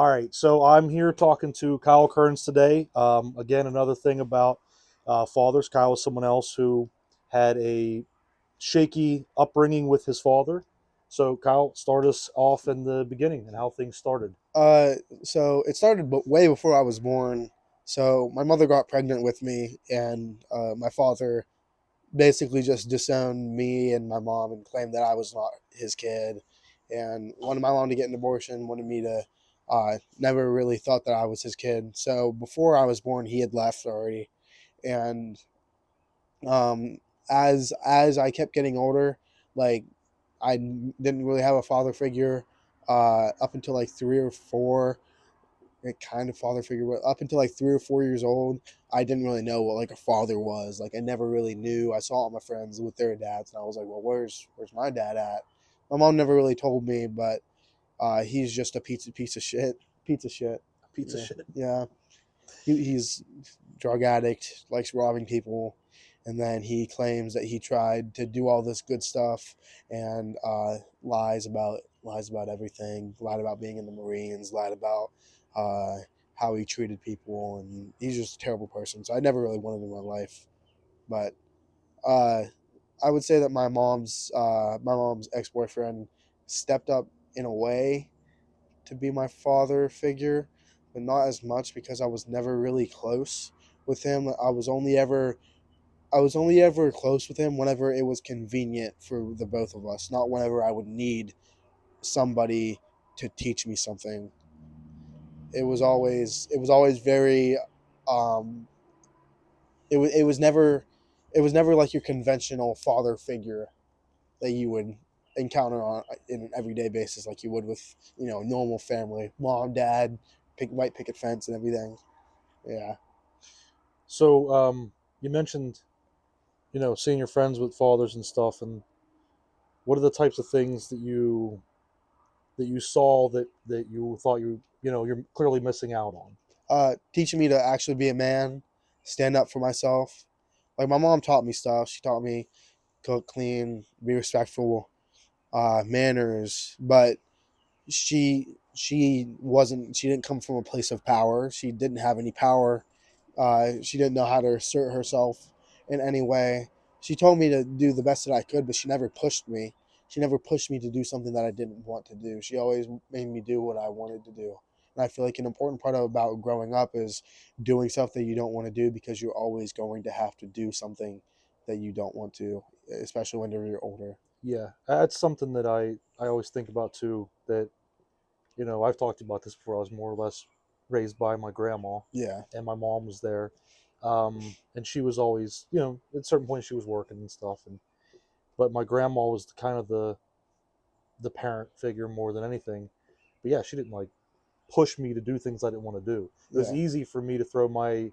All right, so I'm here talking to Kyle Kearns today. Again, another thing about fathers. Kyle is someone else who had a shaky upbringing with his father. So, Kyle, start us off in the beginning and how things started. Uh, so it started way before I was born. So my mother got pregnant with me, and my father basically just disowned me and my mom and claimed that I was not his kid, and wanted my mom to get an abortion. Wanted me to. Never really thought that I was his kid. So before I was born, he had left already, and um, as I kept getting older, like I didn't really have a father figure up until like 3 or 4, a kind of father figure, but up until like 3 or 4 years old, I didn't really know what like a father was. Like I never really knew. I saw all my friends with their dads, and I was like, well, where's my dad at? My mom never really told me, but he's just a piece of shit. Piece of shit. Pizza Yeah, shit. yeah. He's drug addict, likes robbing people, and then he claims that he tried to do all this good stuff and lies about everything. Lied about being in the Marines. Lied about uh, how he treated people, and he's just a terrible person. So I never really wanted him in my life. But uh, I would say that my mom's ex boyfriend stepped up in a way to be my father figure, but not as much because I was never really close with him. I was only ever close with him whenever it was convenient for the both of us, not whenever I would need somebody to teach me something. It was always very um it was never like your conventional father figure that you would encounter on in an everyday basis like you would with normal family, mom, dad, white picket fence and everything. Yeah. So, you mentioned, seeing your friends with fathers and stuff, and what are the types of things that you saw that you thought you're clearly missing out on? Teaching me to actually be a man, stand up for myself. Like my mom taught me stuff. She taught me cook, clean, be respectful, manners. But she didn't come from a place of power. She didn't have any power. She didn't know how to assert herself in any way. She told me to do the best that I could, but she never pushed me. She never pushed me to do something that I didn't want to do. She always made me do what I wanted to do. And I feel like an important part about growing up is doing stuff that you don't want to do because you're always going to have to do something that you don't want to, especially when you're older. Yeah, that's something that I always think about too. That I've talked about this before. I was more or less raised by my grandma, Yeah. and my mom was there, and she was always, at certain points she was working and stuff, and but my grandma was kind of the parent figure more than anything. But yeah, she didn't like push me to do things I didn't want to do. It was Yeah. easy for me to throw my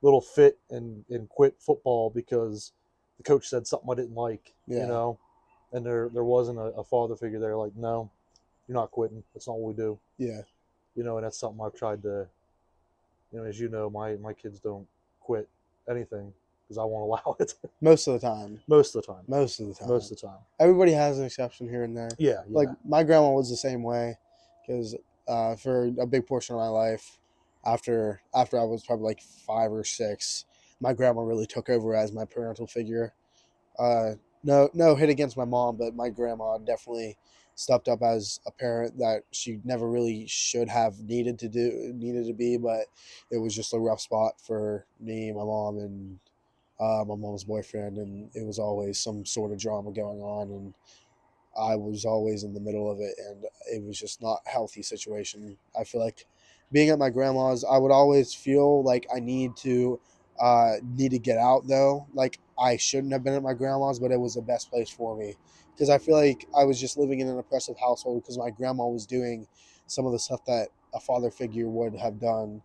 little fit and quit football because the coach said something I didn't like, Yeah. and there wasn't a father figure there like, no, you're not quitting. That's not what we do. Yeah. And that's something I've tried to, as you know, my kids don't quit anything because I won't allow it. Most of the time. Most of the time. Most of the Most time. of the time. Everybody has an exception here and there. Yeah, Like yeah. my grandma was the same way, because for a big portion of my life, after I was probably like 5 or 6, my grandma really took over as my parental figure. Uh, no hit against my mom, but my grandma definitely stepped up as a parent that she never really should have needed to be, but it was just a rough spot for me, my mom, and my mom's boyfriend, and it was always some sort of drama going on, and I was always in the middle of it, and it was just not a healthy situation. I feel like being at my grandma's, I would always feel like I need to get out though. Like I shouldn't have been at my grandma's, but it was the best place for me because I feel like I was just living in an oppressive household because my grandma was doing some of the stuff that a father figure would have done.